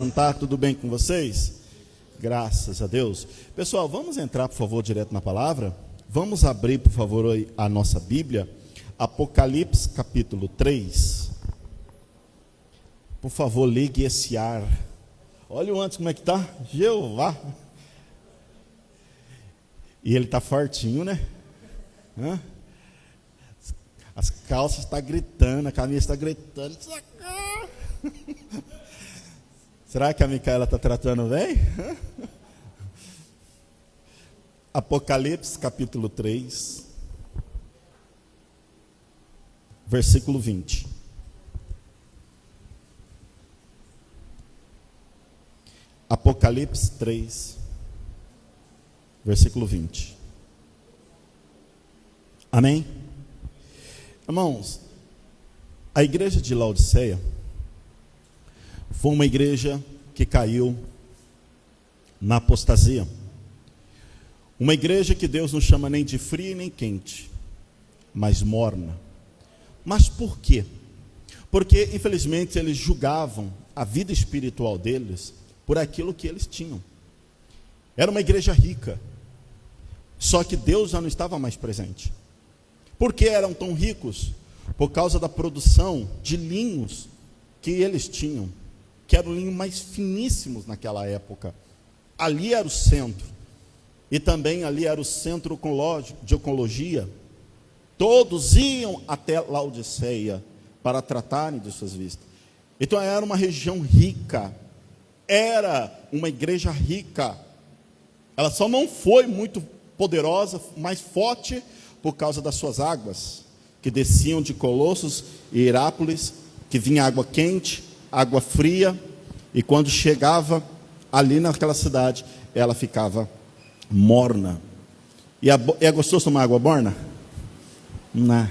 Não tá tudo bem com vocês? Graças a Deus. Pessoal, vamos entrar, por favor, direto na palavra? Vamos abrir, por favor, a nossa Bíblia, Apocalipse capítulo 3. Por favor, ligue esse ar. Olha o antes como é que tá, Jeová. E ele tá fortinho, né? As calças estão gritando, a camisa está gritando. Será que a Micaela está tratando bem? Apocalipse capítulo 3, versículo 20. Apocalipse 3, versículo 20. Amém? Irmãos, a igreja de Laodiceia foi uma igreja que caiu na apostasia. Uma igreja que Deus não chama nem de fria nem quente, mas morna. Mas por quê? Porque, infelizmente, eles julgavam a vida espiritual deles por aquilo que eles tinham. Era uma igreja rica, só que Deus já não estava mais presente. Por que eram tão ricos? Por causa da produção de linhos que eles tinham, que eram linhos mais finíssimos naquela época. Ali era o centro, e também ali era o centro de ecologia. Todos iam até Laodiceia para tratarem de suas vistas. Então era uma região rica, era uma igreja rica. Ela só não foi muito poderosa, mais forte, por causa das suas águas, que desciam de Colossos e Herápolis, que vinha água quente, água fria, e quando chegava ali naquela cidade, ela ficava morna. E é gostoso tomar água morna? Não.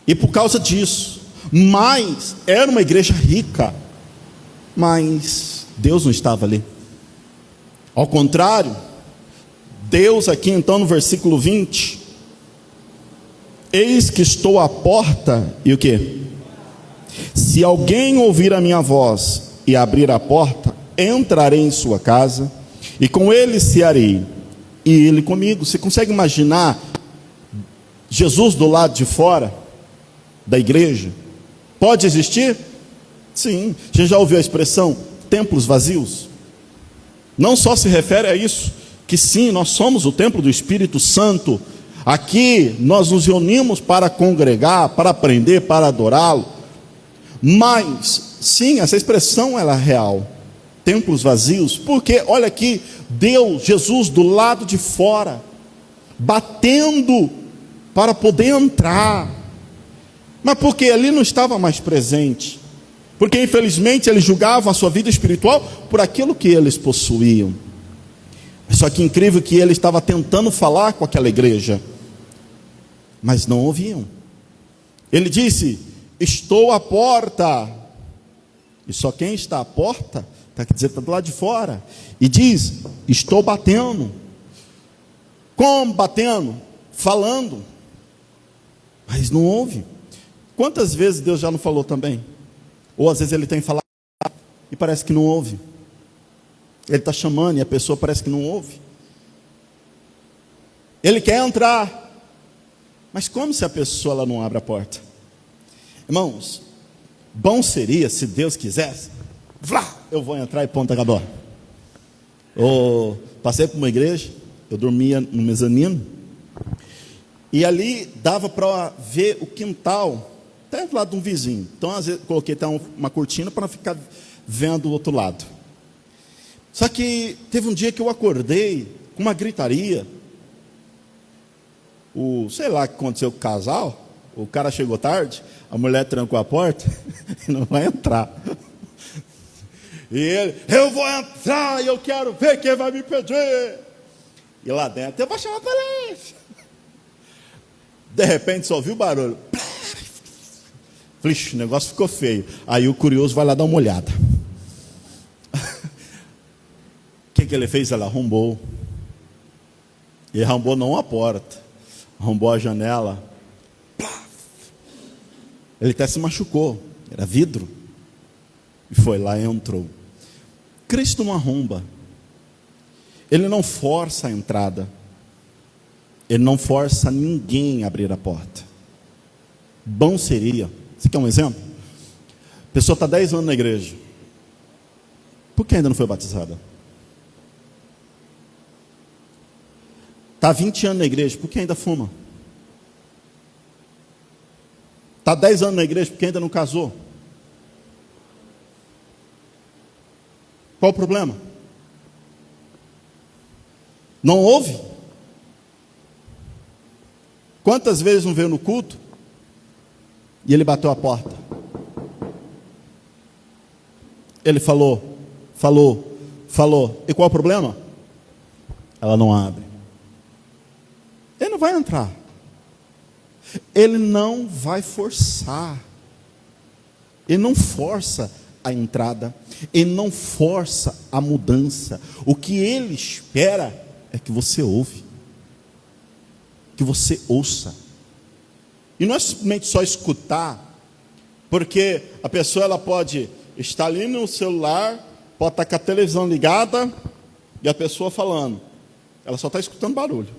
E por causa disso, mas era uma igreja rica, mas Deus não estava ali. Ao contrário, Deus aqui então no versículo 20, eis que estou à porta, e o quê? Se alguém ouvir a minha voz e abrir a porta, entrarei em sua casa, e com ele cearei, e ele comigo. Você consegue imaginar Jesus do lado de fora da igreja? Pode existir? Sim. Você já ouviu a expressão templos vazios? Não só se refere a isso, que sim, nós somos o templo do Espírito Santo. Aqui nós nos reunimos para congregar, para aprender, para adorá-lo. Mas, sim, essa expressão ela é real. Templos vazios, porque olha aqui, Deus, Jesus do lado de fora, batendo para poder entrar. Mas porque ali não estava mais presente? Porque infelizmente eles julgavam a sua vida espiritual por aquilo que eles possuíam. Só que incrível que ele estava tentando falar com aquela igreja, mas não ouviam. Ele disse: estou à porta. E só quem está à porta, quer dizer, está do lado de fora. E diz: estou batendo. Como batendo? Falando. Mas não ouve. Quantas vezes Deus já não falou também? Ou às vezes ele tem falado e parece que não ouve. Ele está chamando e a pessoa parece que não ouve. Ele quer entrar, mas como se a pessoa ela não abre a porta? Irmãos, bom seria se Deus quisesse, eu vou entrar e ponto, acabou. Passei por uma igreja, eu dormia no mezanino, e ali dava para ver o quintal, até do lado de um vizinho. Então às vezes coloquei até uma cortina para não ficar vendo o outro lado. Só que teve um dia que eu acordei com uma gritaria. Sei lá o que aconteceu com o casal. O cara chegou tarde, a mulher trancou a porta e não vai entrar. E ele: eu vou entrar e eu quero ver quem vai me pedir. E lá dentro: eu vou chamar a polícia. De repente só ouviu o barulho. O negócio ficou feio. Aí o curioso vai lá dar uma olhada. O que ele fez? Ela arrombou. E arrombou não a porta, arrombou a janela. Ele até se machucou. Era vidro. E foi lá e entrou. Cristo não arromba. Ele não força a entrada. Ele não força ninguém a abrir a porta. Bom seria. Você quer um exemplo? A pessoa está 10 anos na igreja. Por que ainda não foi batizada? Está 20 anos na igreja. Por que ainda fuma? Está 10 anos na igreja. Por que ainda não casou? Qual o problema? Não ouve? Quantas vezes não veio no culto e ele bateu a porta? Ele falou. E qual o problema? Ela não abre. Ele não vai entrar. Ele não vai forçar. Ele não força a entrada. Ele não força a mudança. O que ele espera é que você ouve. Que você ouça. E não é simplesmente só escutar, porque a pessoa ela pode estar ali no celular, pode estar com a televisão ligada e a pessoa falando. Ela só está escutando barulho.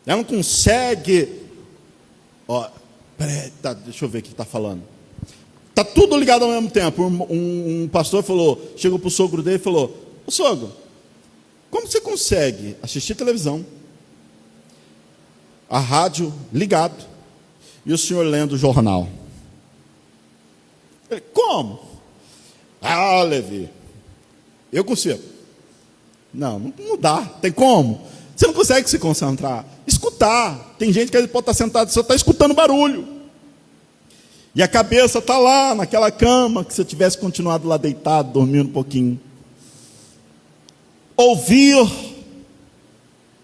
Ela não consegue. Peraí, deixa eu ver o que está falando. Está tudo ligado ao mesmo tempo. Um pastor falou, chegou para o sogro dele e falou: ô sogro, como você consegue assistir televisão, a rádio ligado e o senhor lendo o jornal? Ele: como? Levi, eu consigo. Não dá. Tem como? Você não consegue se concentrar. Escutar. Tem gente que pode estar sentado, só está escutando barulho. E a cabeça está lá naquela cama, que se eu tivesse continuado lá deitado, dormindo um pouquinho. Ouvir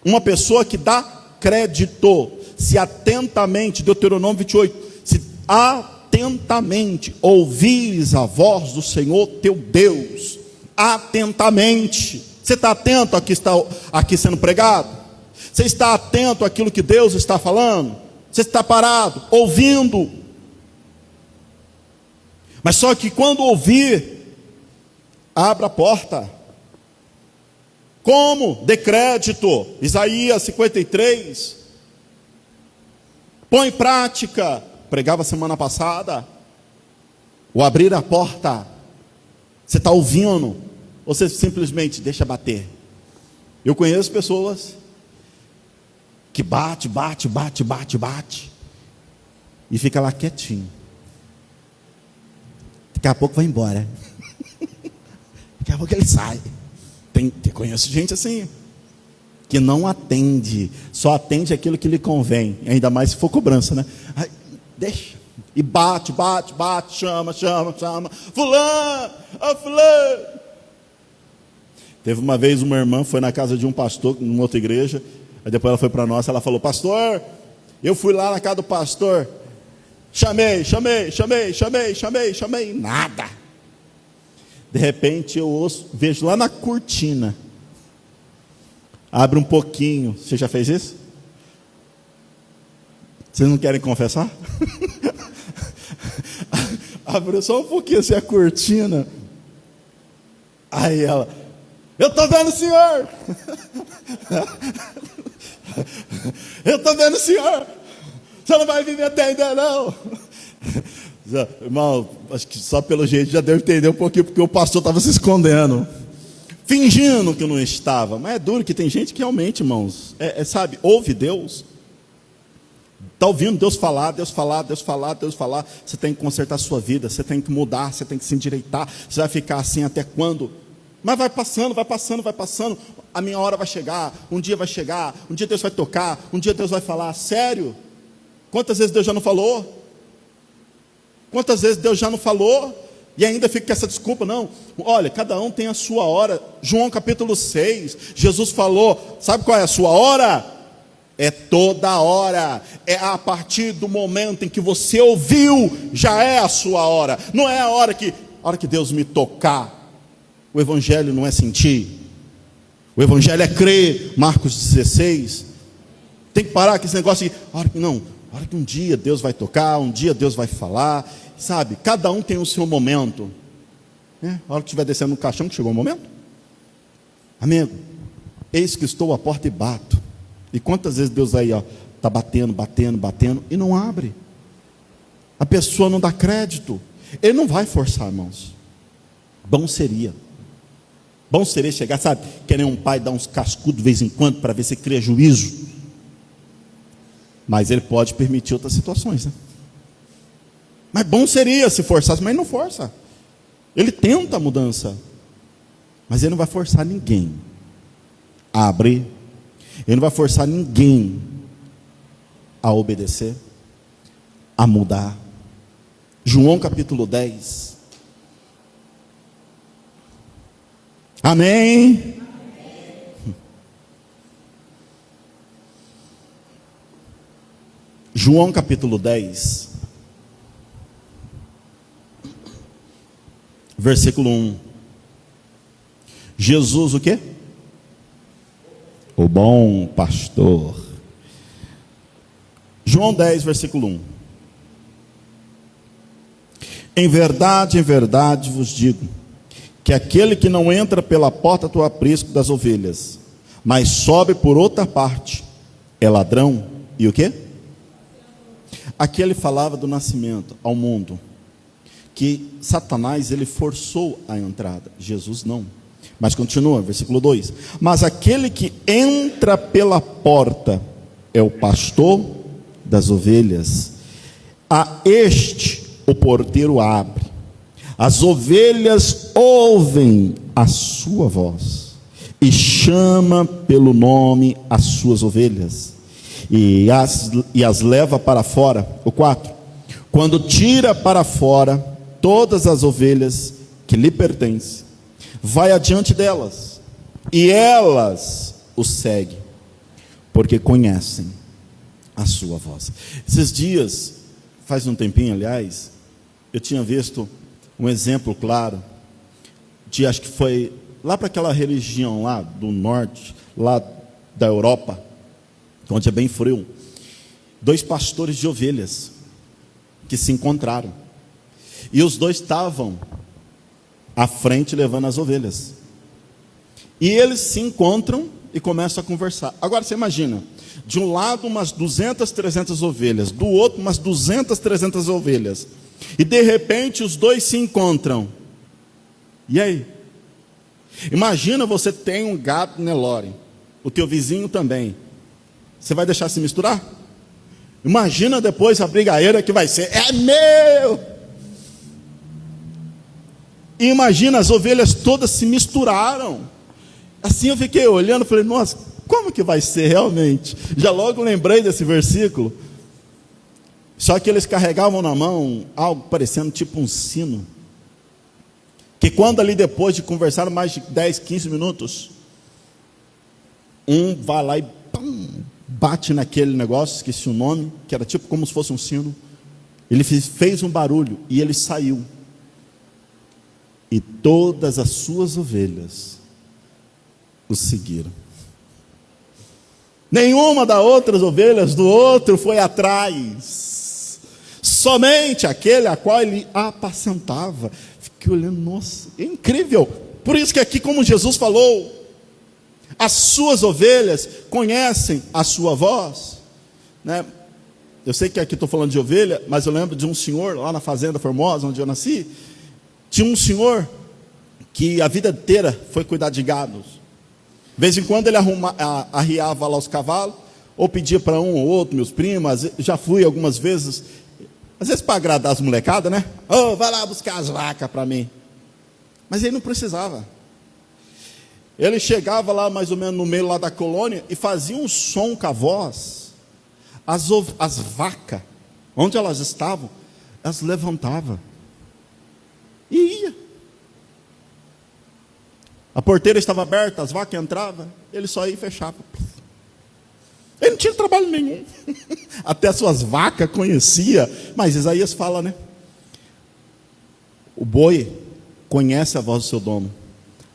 uma pessoa que dá crédito, se atentamente, Deuteronômio 28, se atentamente ouvires a voz do Senhor teu Deus, atentamente. Você está atento ao que está aqui sendo pregado? Você está atento àquilo que Deus está falando? Você está parado, ouvindo? Mas só que quando ouvir, abra a porta. Como? Dê crédito. Isaías 53. Põe em prática. Pregava semana passada. O abrir a porta. Você está ouvindo? Ou você simplesmente deixa bater? Eu conheço pessoas que bate e fica lá quietinho. Daqui a pouco vai embora. Daqui a pouco ele sai. Conheço gente assim, que não atende, só atende aquilo que lhe convém, ainda mais se for cobrança, né? Aí, deixa, e bate, chama, fulano, fulano. Teve uma vez uma irmã, foi na casa de um pastor, numa outra igreja, aí depois ela foi para nós, ela falou: pastor, eu fui lá na casa do pastor, chamei, nada. De repente eu vejo lá na cortina, abre um pouquinho. Você já fez isso? Vocês não querem confessar? Abre só um pouquinho assim a cortina. Aí ela: eu estou vendo o senhor. Eu estou vendo o senhor. Você não vai vir me atender não. Irmão, acho que só pelo jeito já deu entender um pouquinho, porque o pastor estava se escondendo, fingindo que não estava. Mas é duro que tem gente que realmente, irmãos, sabe, ouve Deus, está ouvindo Deus falar. Você tem que consertar a sua vida, você tem que mudar, você tem que se endireitar. Você vai ficar assim até quando? Mas vai passando, a minha hora vai chegar, um dia Deus vai tocar, um dia Deus vai falar. Sério? Quantas vezes Deus já não falou? E ainda fica com essa desculpa? Não, olha, cada um tem a sua hora. João capítulo 6, Jesus falou: sabe qual é a sua hora? É toda hora. É a partir do momento em que você ouviu, já é a sua hora. Não é a hora que Deus me tocar. O evangelho não é sentir, o evangelho é crer. Marcos 16. Tem que parar com esse negócio de a hora que um dia Deus vai tocar, um dia Deus vai falar. Sabe, cada um tem o seu momento. A hora que estiver descendo no caixão, que chegou o momento. Amigo, eis que estou à porta e bato. E quantas vezes Deus aí, está batendo, e não abre. A pessoa não dá crédito. Ele não vai forçar, irmãos. Bom seria chegar, sabe, que nem um pai dar uns cascudos de vez em quando, para ver se cria juízo. Mas ele pode permitir outras situações, né? Mas bom seria se forçasse, mas ele não força. Ele tenta a mudança, mas ele não vai forçar ninguém a abrir. Ele não vai forçar ninguém a obedecer, a mudar. João capítulo 10. Amém? João capítulo 10, versículo 1. Jesus o quê? O bom pastor. João 10, versículo 1. Em verdade vos digo, que aquele que não entra pela porta do aprisco das ovelhas, mas sobe por outra parte, é ladrão e o quê? Aqui ele falava do nascimento ao mundo, que Satanás ele forçou a entrada, Jesus não. Mas continua, versículo 2: mas aquele que entra pela porta é o pastor das ovelhas. A este o porteiro abre, as ovelhas ouvem a sua voz, e chama pelo nome as suas ovelhas, e as leva para fora. O 4: quando tira para fora todas as ovelhas que lhe pertencem, vai adiante delas, e elas o seguem, porque conhecem a sua voz. Esses dias, faz um tempinho aliás, eu tinha visto um exemplo claro, de acho que foi lá para aquela região lá do norte, lá da Europa, onde é bem frio, 2 pastores de ovelhas, que se encontraram, e os 2 estavam à frente levando as ovelhas, e eles se encontram e começam a conversar. Agora você imagina, de um lado umas 200, 300 ovelhas, do outro umas 200, 300 ovelhas, e de repente os 2 se encontram, e aí? Imagina, você tem um gato Nelore, o teu vizinho também, você vai deixar se misturar? Imagina depois a brigadeira que vai ser, é meu! E imagina, as ovelhas todas se misturaram. Assim eu fiquei olhando, falei, nossa, como que vai ser realmente? Já logo lembrei desse versículo. Só que eles carregavam na mão algo parecendo tipo um sino, que quando ali depois de conversar mais de 10, 15 minutos, um vai lá e bate naquele negócio, esqueci o nome, que era tipo como se fosse um sino. Ele fez um barulho e ele saiu, e todas as suas ovelhas o seguiram. Nenhuma das outras ovelhas do outro foi atrás, somente aquele a qual ele apacentava. Fiquei olhando, nossa, é incrível. Por isso que aqui, como Jesus falou, as suas ovelhas conhecem a sua voz, né? Eu sei que aqui estou falando de ovelha, mas eu lembro de um senhor lá na fazenda Formosa, onde eu nasci. Tinha um senhor que a vida inteira foi cuidar de gados. De vez em quando ele arriava lá os cavalos, ou pedia para um ou outro, meus primos. Já fui algumas vezes, às vezes para agradar as molecadas, né? Oh, vai lá buscar as vacas para mim. Mas ele não precisava. Ele chegava lá mais ou menos no meio lá da colônia e fazia um som com a voz. As vacas, onde elas estavam, elas levantavam e ia. A porteira estava aberta, as vacas entravam, ele só ia e fechava. Ele não tinha trabalho nenhum. Até as suas vacas conhecia. Mas Isaías fala, né? O boi conhece a voz do seu dono,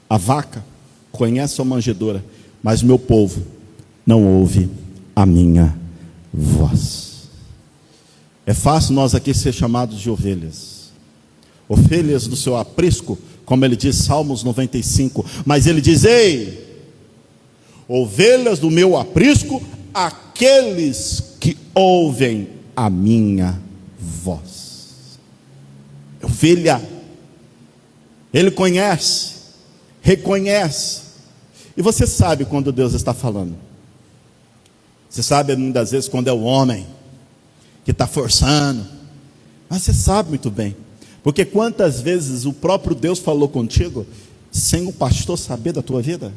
a vaca conhece a sua manjedoura, mas o meu povo não ouve a minha voz. É fácil nós aqui ser chamados de ovelhas, ovelhas do seu aprisco, como ele diz, Salmos 95, mas ele diz: ei, ovelhas do meu aprisco, aqueles que ouvem a minha voz. Ovelha, ele conhece, reconhece, e você sabe quando Deus está falando. Você sabe muitas vezes quando é o homem que está forçando, mas você sabe muito bem, porque quantas vezes o próprio Deus falou contigo sem o pastor saber da tua vida?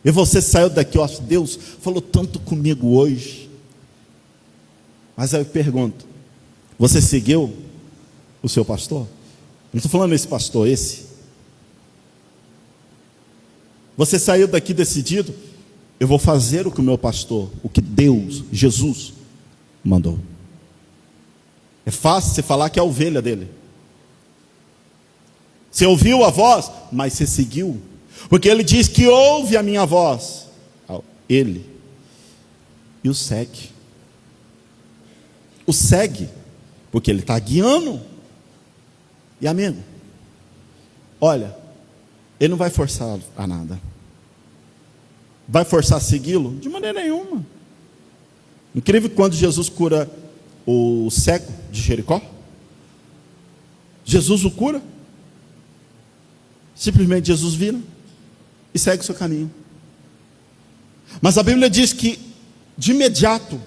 E você saiu daqui, ó, Deus falou tanto comigo hoje. Mas aí eu pergunto, você seguiu o seu pastor? Não estou falando esse pastor, esse. Você saiu daqui decidido: eu vou fazer o que o meu pastor, o que Deus, Jesus, mandou. É fácil você falar que é a ovelha dele. Você ouviu a voz, mas você seguiu. Porque ele diz que ouve a minha voz. Ele. E o segue. O segue. Porque ele está guiando. E amigo, olha, ele não vai forçar a nada. Vai forçar a segui-lo? De maneira nenhuma. Incrível que quando Jesus cura o cego de Jericó, Jesus o cura. Simplesmente Jesus vira e segue o seu caminho. Mas a Bíblia diz que de imediato,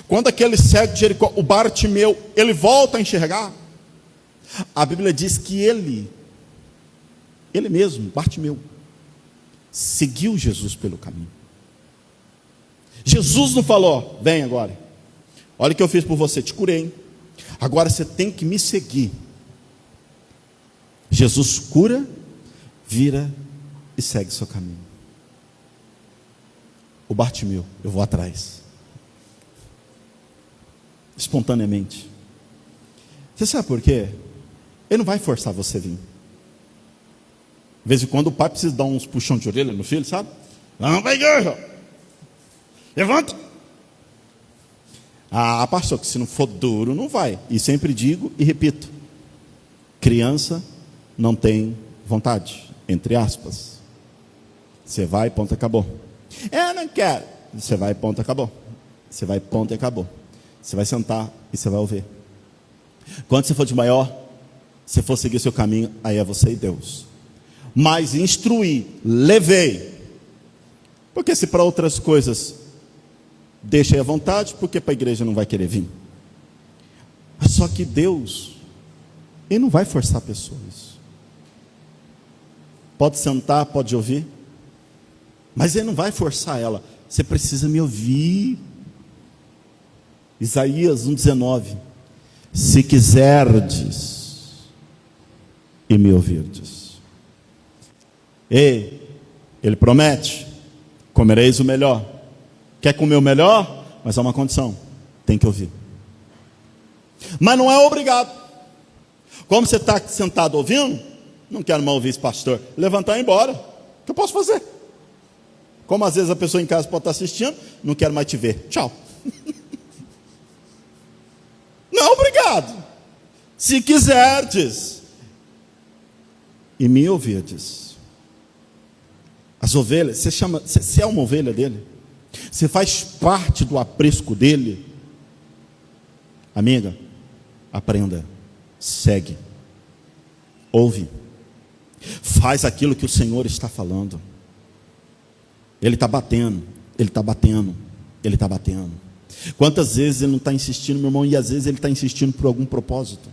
quando aquele cego de Jericó, o Bartimeu, ele volta a enxergar, a Bíblia diz que ele mesmo, Bartimeu, seguiu Jesus pelo caminho. Jesus não falou: vem agora, olha o que eu fiz por você, te curei, agora você tem que me seguir. Jesus cura, vira e segue seu caminho. O Bartimeu, eu vou atrás, espontaneamente. Você sabe por quê? Ele não vai forçar você a vir. De vez em quando o pai precisa dar uns puxão de orelha no filho, sabe? Vamos para a igreja, levanta. Pastor, que se não for duro, não vai. E sempre digo e repito: criança não tem vontade, entre aspas. Você vai, ponto, acabou. Eu não quero. Você vai, ponto, acabou. Você vai, ponto, e acabou. Você vai sentar e você vai ouvir. Quando você for de maior, se for seguir o seu caminho, aí é você e Deus. Mas instruir, levei. Porque se para outras coisas deixa aí à vontade, porque para a igreja não vai querer vir. Só que Deus, Ele não vai forçar pessoas. Pode sentar, pode ouvir, mas Ele não vai forçar ela. Você precisa me ouvir. Isaías 1,19: se quiserdes e me ouvirdes. Ei, Ele promete: comereis o melhor. Quer comer o melhor? Mas há uma condição: tem que ouvir. Mas não é obrigado. Como você está sentado ouvindo, não quero mais ouvir esse pastor, levantar e ir embora. O que eu posso fazer? Como às vezes a pessoa em casa pode estar assistindo, não quero mais te ver, tchau. Não, obrigado. Se quiserdes e me ouvirdes. As ovelhas, você é uma ovelha dele, você faz parte do aprisco dele. Amiga, aprenda, segue, ouve, faz aquilo que o Senhor está falando. Ele está batendo, Ele está batendo, Ele está batendo. Quantas vezes Ele não está insistindo, meu irmão, e às vezes Ele está insistindo por algum propósito,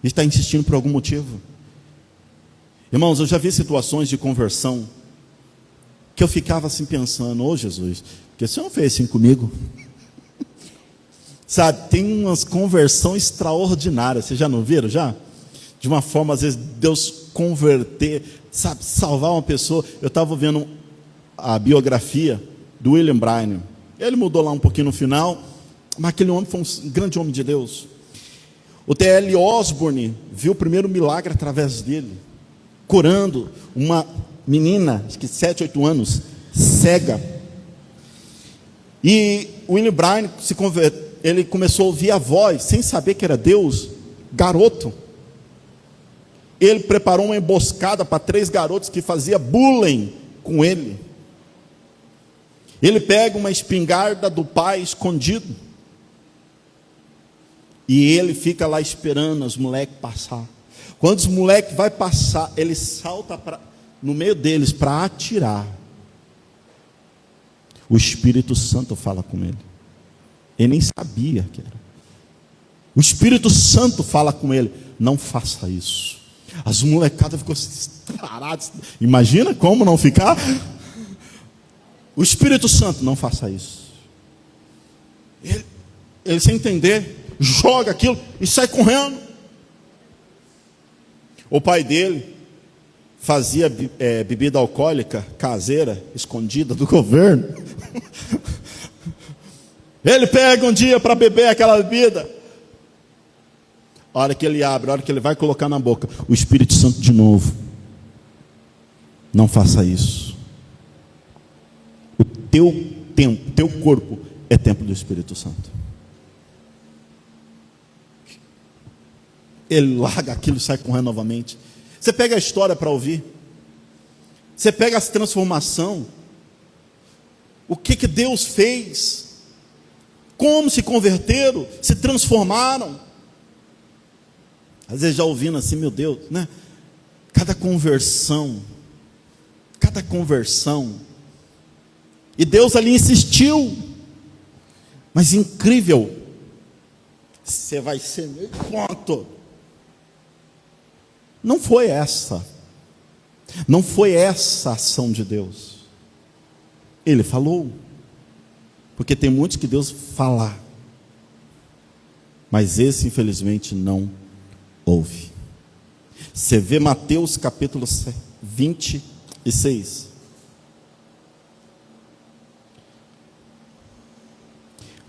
Ele está insistindo por algum motivo. Irmãos, eu já vi situações de conversão que eu ficava assim pensando: ô Jesus, porque o Senhor não fez assim comigo? Sabe, tem umas conversões extraordinárias, vocês já não viram já? De uma forma, às vezes, Deus converter, sabe, salvar uma pessoa. Eu estava vendo a biografia do William Branham. Ele mudou lá um pouquinho no final, mas aquele homem foi um grande homem de Deus. O T.L. Osborne viu o primeiro milagre através dele, curando uma menina, acho que 7, 8 anos, cega. E o William Branham se converteu. Ele começou a ouvir a voz, sem saber que era Deus, garoto. Ele preparou uma emboscada para 3 garotos que faziam bullying com ele. Ele pega uma espingarda do pai escondido. E ele fica lá esperando os moleques passar. Quando os moleques vão passar, ele salta no meio deles para atirar. O Espírito Santo fala com ele. Ele nem sabia que era. O Espírito Santo fala com ele: não faça isso. As molecadas ficam paradas. Imagina como não ficar. O Espírito Santo: não faça isso. Ele sem entender, joga aquilo e sai correndo. O pai dele fazia bebida alcoólica caseira, escondida do governo. Ele pega um dia para beber aquela bebida. A hora que ele abre, a hora que ele vai colocar na boca, o Espírito Santo de novo: não faça isso. O teu tempo, teu corpo é templo do Espírito Santo. Ele larga aquilo e sai correndo novamente. Você pega a história para ouvir. Você pega as transformações. O que Deus fez. Como se converteram, se transformaram. Às vezes já ouvindo assim, meu Deus, né? Cada conversão. E Deus ali insistiu. Mas incrível. Você vai ser meio ponto. Não foi essa a ação de Deus. Ele falou, porque tem muitos que Deus fala, mas esse infelizmente não ouve. Você vê Mateus capítulo 26.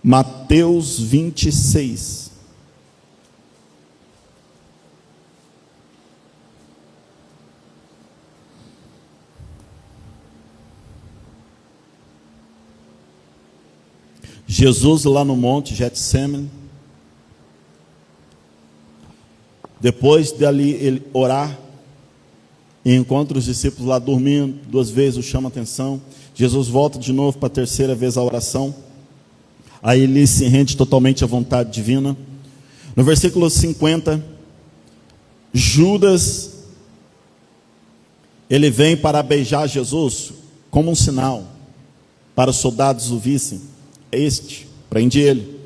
Mateus 26. Jesus lá no monte Getsêmani, depois dali ele orar, e encontra os discípulos lá dormindo, 2 vezes o chama a atenção. Jesus volta de novo para a 3ª vez a oração, aí ele se rende totalmente à vontade divina. No versículo 50, Judas, ele vem para beijar Jesus, como um sinal, para os soldados o vissem. Prende ele.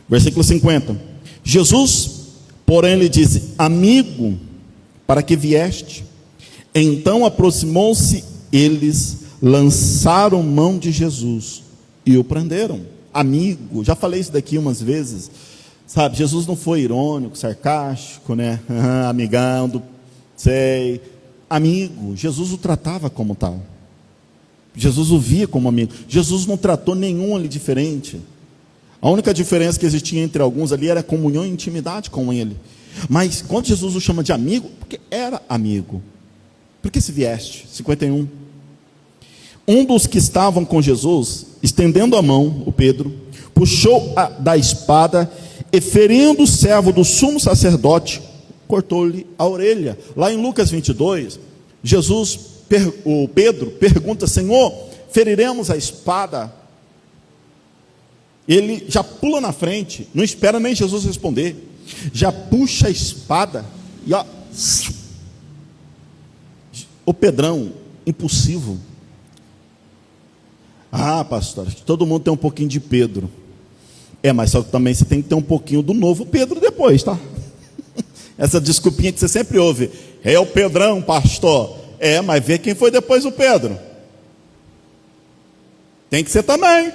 Versículo 50. Jesus, porém, lhe disse: amigo, para que vieste? Então aproximou-se, eles lançaram mão de Jesus e o prenderam. Amigo, já falei isso daqui umas vezes, sabe? Jesus não foi irônico, sarcástico, né? Amigão, sei. Amigo, Jesus o tratava como tal. Jesus o via como amigo. Jesus não tratou nenhum ali diferente. A única diferença que existia entre alguns ali era comunhão e intimidade com ele. Mas quando Jesus o chama de amigo, porque era amigo. Por que se vieste? 51. Um dos que estavam com Jesus, estendendo a mão, o Pedro, puxou da espada e, ferindo o servo do sumo sacerdote, cortou-lhe a orelha. Lá em Lucas 22, o Pedro pergunta: Senhor, feriremos a espada? Ele já pula na frente, não espera nem Jesus responder, já puxa a espada e ó, o Pedrão, impulsivo. Ah, pastor, todo mundo tem um pouquinho de Pedro. Mas só que também você tem que ter um pouquinho do novo Pedro depois, tá? Essa desculpinha que você sempre ouve: é o Pedrão, pastor. Mas vê quem foi depois do Pedro. Tem que ser também.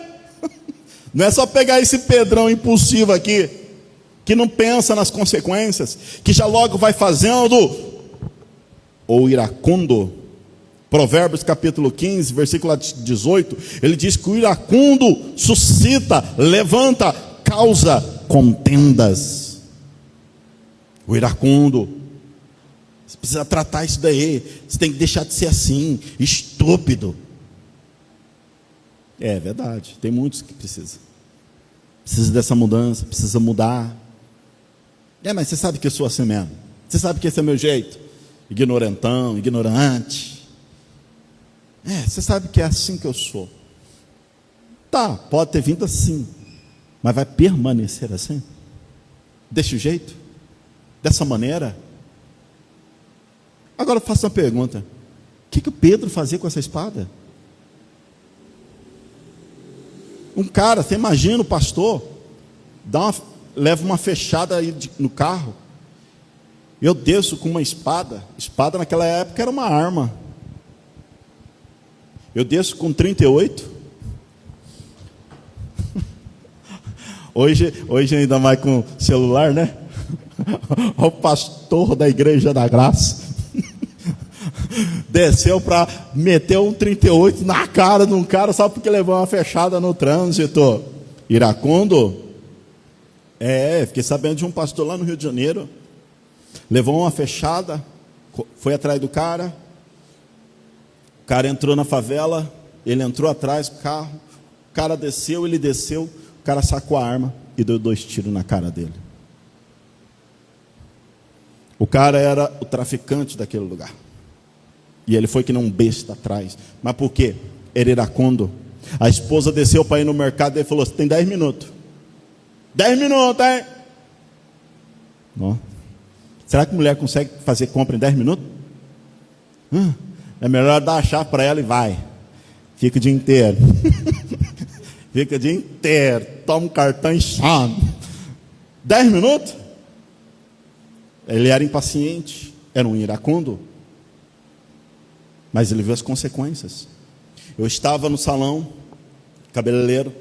Não é só pegar esse Pedrão impulsivo aqui, que não pensa nas consequências, que já logo vai fazendo o iracundo. Provérbios capítulo 15, versículo 18, ele diz que o iracundo suscita, levanta, causa contendas. O iracundo, você precisa tratar isso daí, você tem que deixar de ser assim, estúpido. É verdade, tem muitos que precisam dessa mudança, precisa mudar. Mas você sabe que eu sou assim mesmo, você sabe que esse é meu jeito. ignorantão, ignorante. Você sabe que é assim que eu sou. Tá, pode ter vindo assim, mas vai permanecer assim? Desse jeito? Dessa maneira? Agora eu faço uma pergunta: o que o Pedro fazia com essa espada? Um cara, você imagina o pastor, leva uma fechada aí no carro, eu desço com uma espada naquela época era uma arma, eu desço com 38, hoje ainda mais com celular, né? O pastor da Igreja da Graça desceu para meter um 38 na cara de um cara só porque levou uma fechada no trânsito. Iracundo. Fiquei sabendo de um pastor lá no Rio de Janeiro, levou uma fechada, foi atrás do cara, o cara entrou na favela, ele entrou atrás do carro, o cara desceu, ele desceu, o cara sacou a arma e deu 2 tiros na cara dele. O cara era o traficante daquele lugar. E ele foi que nem um besta atrás. Mas por quê? Ele era iracundo. A esposa desceu para ir no mercado e ele falou: você tem 10 minutos. 10 minutos, hein? Não. Será que mulher consegue fazer compra em 10 minutos? É melhor dar a chave para ela e vai. Fica o dia inteiro. Fica o dia inteiro. Toma um cartão e chama. 10 minutos? Ele era impaciente. Era um iracundo. Mas ele viu as consequências. Eu estava no salão, cabeleireiro.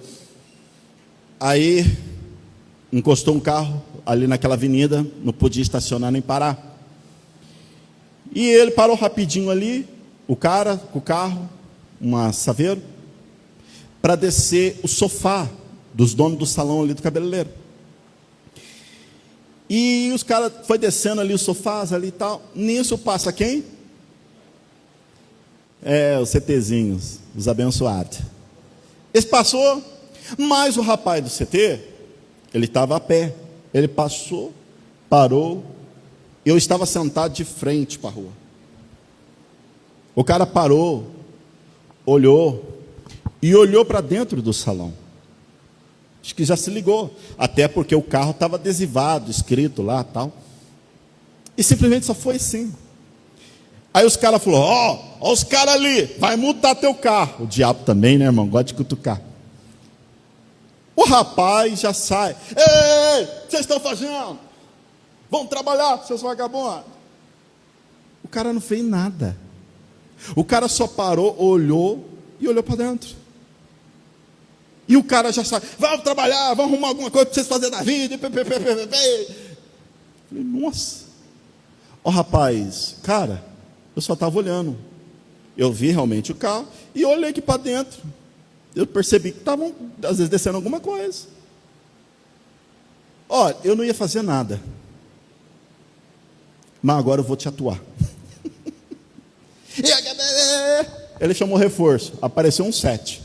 Aí encostou um carro ali naquela avenida, não podia estacionar nem parar. E ele parou rapidinho ali, o cara com o carro, uma saveiro, para descer o sofá dos donos do salão ali do cabeleireiro. E os caras foi descendo ali os sofás ali e tal. Nisso passa quem? Os CTzinhos, os abençoados. Esse passou, mas o rapaz do CT, ele estava a pé. Ele passou, parou. Eu estava sentado de frente para a rua. O cara parou, olhou e olhou para dentro do salão. Acho que já se ligou, até porque o carro estava adesivado, escrito lá tal. E simplesmente só foi assim. Aí os caras falaram: ó os caras ali, vai multar teu carro. O diabo também, né, irmão? Gosta de cutucar. O rapaz já sai: ei, o que vocês estão fazendo? Vão trabalhar, seus vagabundos. O cara não fez nada. O cara só parou, olhou e olhou para dentro. E o cara já sai: vamos trabalhar, vamos arrumar alguma coisa para vocês fazerem da vida. Falei: nossa. Ó rapaz, cara, eu só estava olhando. Eu vi realmente o carro e olhei aqui para dentro. Eu percebi que estavam, às vezes, descendo alguma coisa. Olha, eu não ia fazer nada. Mas agora eu vou te atuar. Ele chamou reforço. Apareceu um 7.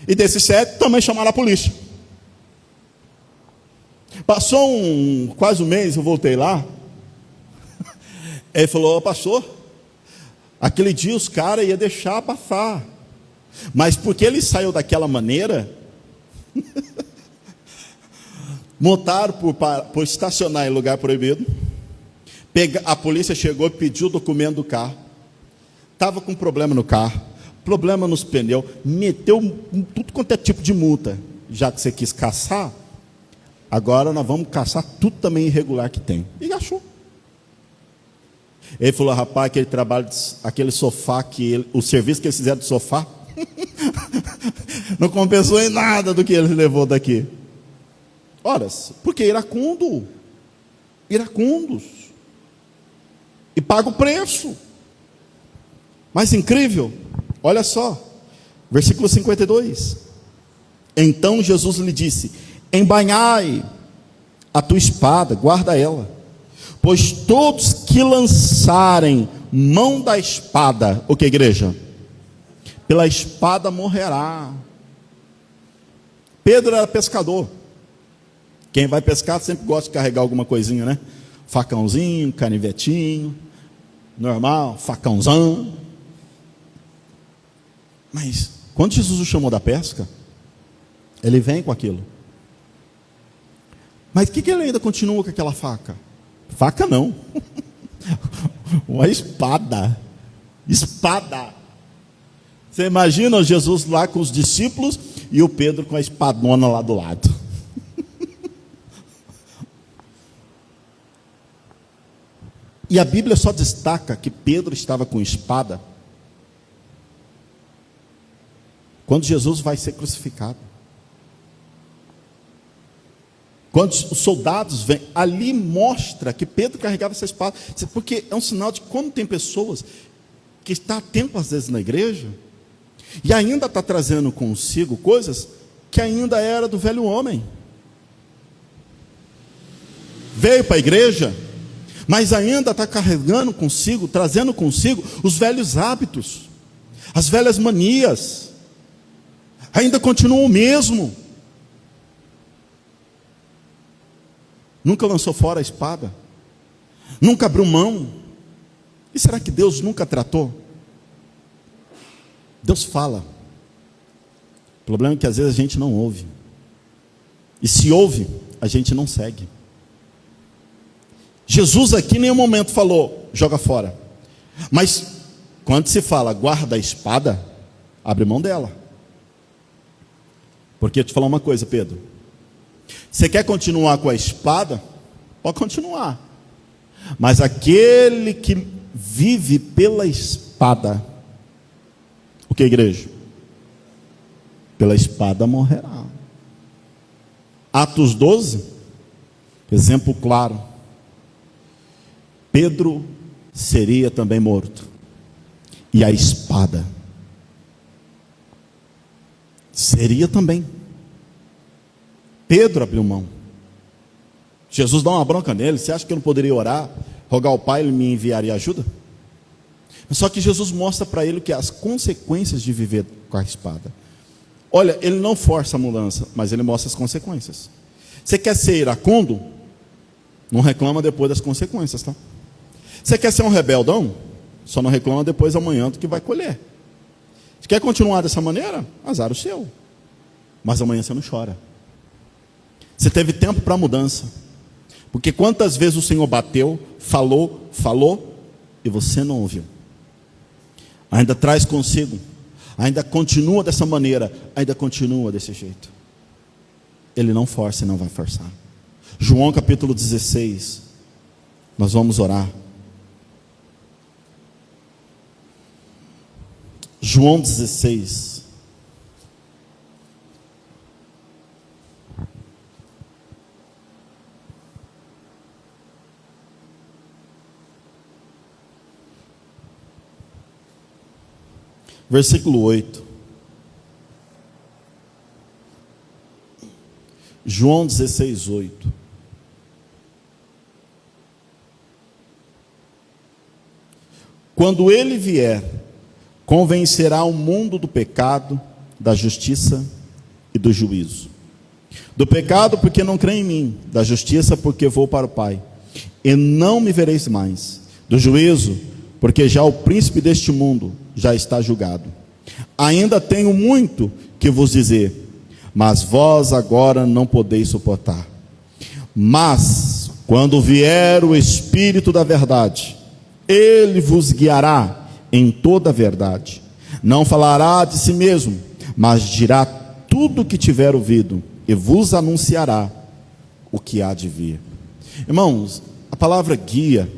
E desses 7 também chamaram a polícia. Passou quase um mês, eu voltei lá. Ele falou: pastor, aquele dia os caras iam deixar passar, mas porque ele saiu daquela maneira, multaram por estacionar em lugar proibido. A polícia chegou e pediu o documento do carro. Estava com problema no carro, problema nos pneus, meteu tudo quanto é tipo de multa. Já que você quis caçar, agora nós vamos caçar tudo também irregular que tem. E achou. Ele falou: rapaz, aquele trabalho, aquele sofá, o serviço que eles fizeram do sofá, não compensou em nada do que ele levou daqui. Ora, porque iracundos. E paga o preço. Mas incrível, olha só, versículo 52. Então Jesus lhe disse: embainhai a tua espada, guarda ela, pois todos que lançarem mão da espada, o que, igreja? Pela espada morrerá. Pedro era pescador. Quem vai pescar sempre gosta de carregar alguma coisinha, né? Facãozinho, canivetinho. normal, facãozão. Mas quando Jesus o chamou da pesca, ele vem com aquilo. Mas o que ele ainda continua com aquela faca? Faca não. Uma espada. Espada. Você imagina Jesus lá com os discípulos e o Pedro com a espadona lá do lado. E a Bíblia só destaca que Pedro estava com espada quando Jesus vai ser crucificado. Quando os soldados vêm, ali mostra que Pedro carregava essa espada. Porque é um sinal de como tem pessoas que estão há tempo às vezes na igreja e ainda está trazendo consigo coisas que ainda era do velho homem. Veio para a igreja, mas ainda está carregando consigo, trazendo consigo os velhos hábitos, as velhas manias, ainda continua o mesmo. Nunca lançou fora a espada, nunca abriu mão. E será que Deus nunca tratou? Deus fala. O problema é que às vezes a gente não ouve. E se ouve, a gente não segue. Jesus aqui em nenhum momento falou, joga fora. Mas quando se fala, guarda a espada, abre mão dela. Porque eu te falar uma coisa, Pedro. Você quer continuar com a espada? Pode continuar. Mas aquele que vive pela espada, o que, igreja? Pela espada morrerá. Atos 12, exemplo claro. Pedro seria também morto. E a espada seria também. Pedro abriu mão. Jesus dá uma bronca nele. Você acha que eu não poderia orar, rogar ao Pai, ele me enviaria ajuda? Só que Jesus mostra para ele que as consequências de viver com a espada. Olha, ele não força a mudança, mas ele mostra as consequências. Você quer ser iracundo? Não reclama depois das consequências, tá? Você quer ser um rebeldão? Só não reclama depois amanhã do que vai colher. Você quer continuar dessa maneira? Azar o seu. Mas amanhã você não chora. Você teve tempo para mudança. Porque quantas vezes o Senhor bateu, falou, e você não ouviu. Ainda traz consigo, ainda continua dessa maneira, ainda continua desse jeito. Ele não força e não vai forçar. João capítulo 16, nós vamos orar. João 16. Versículo 8. João 16, 8. Quando ele vier, convencerá o mundo do pecado, da justiça e do juízo. Do pecado, porque não crê em mim. Da justiça, porque vou para o Pai, e não me vereis mais. Do juízo, porque já o príncipe deste mundo já está julgado. Ainda tenho muito que vos dizer, mas vós agora não podeis suportar. Mas, quando vier o Espírito da verdade, ele vos guiará em toda a verdade. Não falará de si mesmo, mas dirá tudo o que tiver ouvido, e vos anunciará o que há de vir. Irmãos, a palavra guia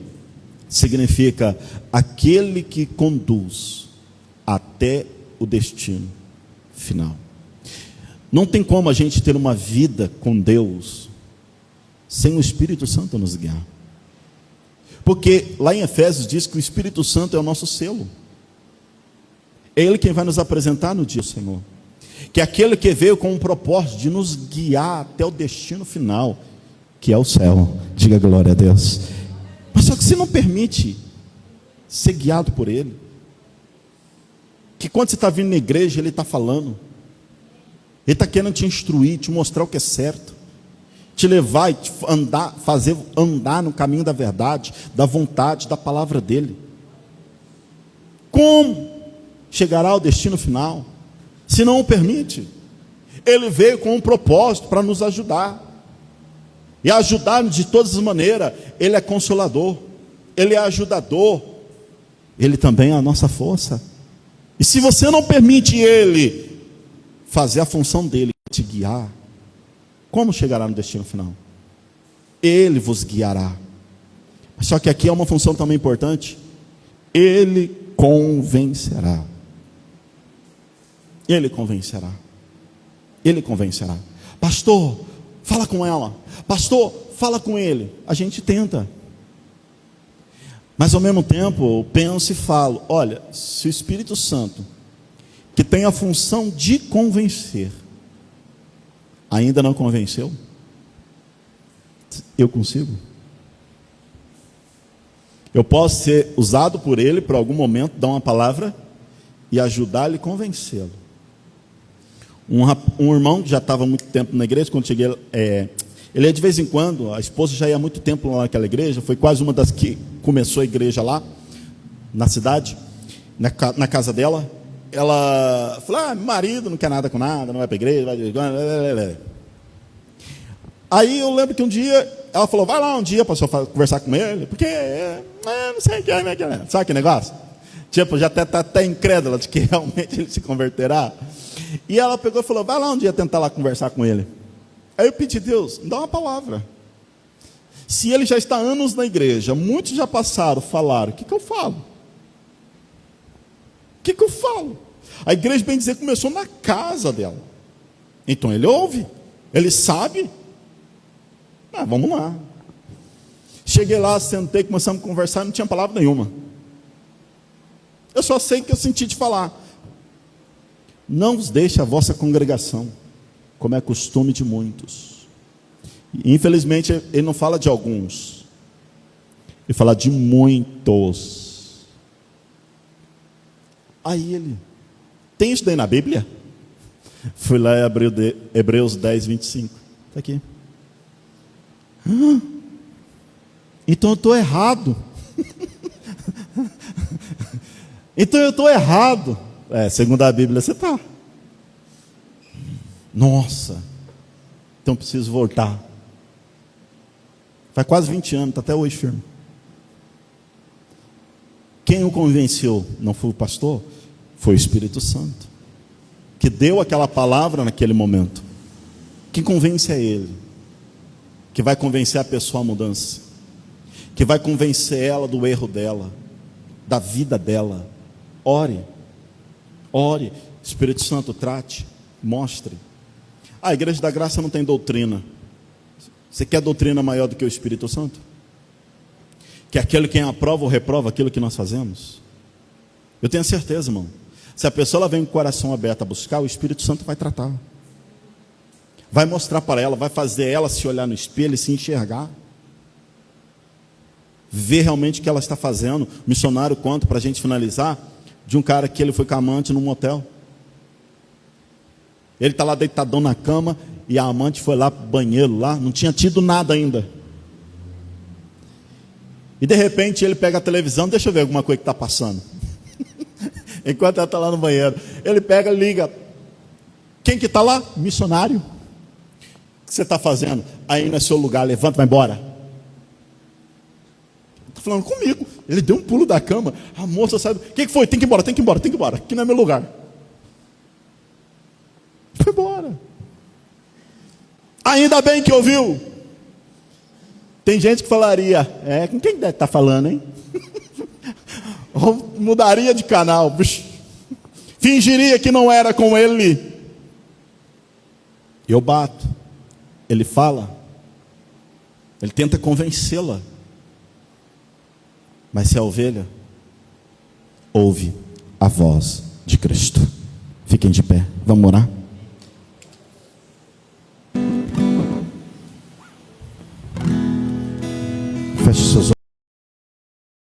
significa aquele que conduz até o destino final. Não tem como a gente ter uma vida com Deus sem o Espírito Santo nos guiar. Porque lá em Efésios diz que o Espírito Santo é o nosso selo. É Ele quem vai nos apresentar no dia do Senhor. Que é aquele que veio com um propósito de nos guiar até o destino final, que é o céu. Diga glória a Deus. Mas só que você não permite ser guiado por Ele. Que quando você está vindo na igreja, Ele está falando. Ele está querendo te instruir, te mostrar o que é certo. Te levar e te fazer andar no caminho da verdade, da vontade, da palavra dEle. Como chegará ao destino final, se não o permite? Ele veio com um propósito para nos ajudar, e ajudar-nos de todas as maneiras. Ele é consolador, Ele é ajudador, Ele também é a nossa força. E se você não permite Ele fazer a função dele, te guiar, como chegará no destino final? Ele vos guiará. Só que aqui é uma função também importante: Ele convencerá. Ele convencerá. Ele convencerá. Pastor, fala com ela. Pastor, fala com ele. A gente tenta, mas ao mesmo tempo eu penso e falo: olha, se o Espírito Santo, que tem a função de convencer, ainda não convenceu, eu consigo. Eu posso ser usado por ele para algum momento dar uma palavra e ajudar ele a convencê-lo. Um irmão que já estava há muito tempo na igreja, quando cheguei, ele ia de vez em quando, a esposa já ia há muito tempo lá naquela igreja, foi quase uma das que começou a igreja lá, na cidade, na casa dela. Ela falou: marido não quer nada com nada, não vai para a igreja, vai... Aí eu lembro que um dia ela falou: vai lá um dia para conversar com ele, porque não sei o que é, sabe que negócio? Tipo, já está até incrédula de que realmente ele se converterá. E ela pegou e falou: vai lá um dia tentar lá conversar com ele. Aí eu pedi: Deus, me dá uma palavra. Se ele já está há anos na igreja, muitos já passaram, falaram, o que eu falo? O que eu falo? A igreja, bem dizer, começou na casa dela. Então ele ouve, ele sabe. Vamos lá. Cheguei lá, sentei, começamos a conversar, não tinha palavra nenhuma. Eu só sei que eu senti de falar: não vos deixe a vossa congregação, como é costume de muitos. Infelizmente ele não fala de alguns, ele fala de muitos. Aí ele: tem isso daí na Bíblia? Fui lá em Hebreus 10, 25. Está aqui. Então eu estou errado. Então eu estou errado. Segundo a Bíblia você está. Nossa, então preciso voltar. Faz quase 20 anos, está até hoje firme. Quem o convenceu? Não foi o pastor, foi o Espírito Santo, que deu aquela palavra naquele momento. Quem convence é Ele, que vai convencer a pessoa à mudança, que vai convencer ela do erro dela, da vida dela. Ore, Espírito Santo, trate, mostre. A Igreja da Graça não tem doutrina. Você quer doutrina maior do que o Espírito Santo? Que aquele quem aprova ou reprova aquilo que nós fazemos? Eu tenho certeza, irmão, se a pessoa ela vem com o coração aberto a buscar, o Espírito Santo vai tratar, vai mostrar para ela, vai fazer ela se olhar no espelho e se enxergar, ver realmente o que ela está fazendo. O missionário conta, para a gente finalizar, de um cara que ele foi com a amante num motel. Ele está lá deitadão na cama, e a amante foi lá para o banheiro, lá, não tinha tido nada ainda. E de repente ele pega a televisão: deixa eu ver alguma coisa que está passando. Enquanto ela está lá no banheiro, ele pega, liga. Quem que está lá? Missionário. O que você está fazendo? Aí não é seu lugar, levanta, vai embora. Está falando comigo. Ele deu um pulo da cama, a moça sabe: o que foi? Tem que ir embora, aqui não é meu lugar. Foi embora. Ainda bem que ouviu. Tem gente que falaria: com quem deve estar falando, hein? Ou mudaria de canal, fingiria que não era com ele. Eu bato, ele fala, ele tenta convencê-la, mas se a ovelha ouve a voz de Cristo. Fiquem de pé, vamos orar.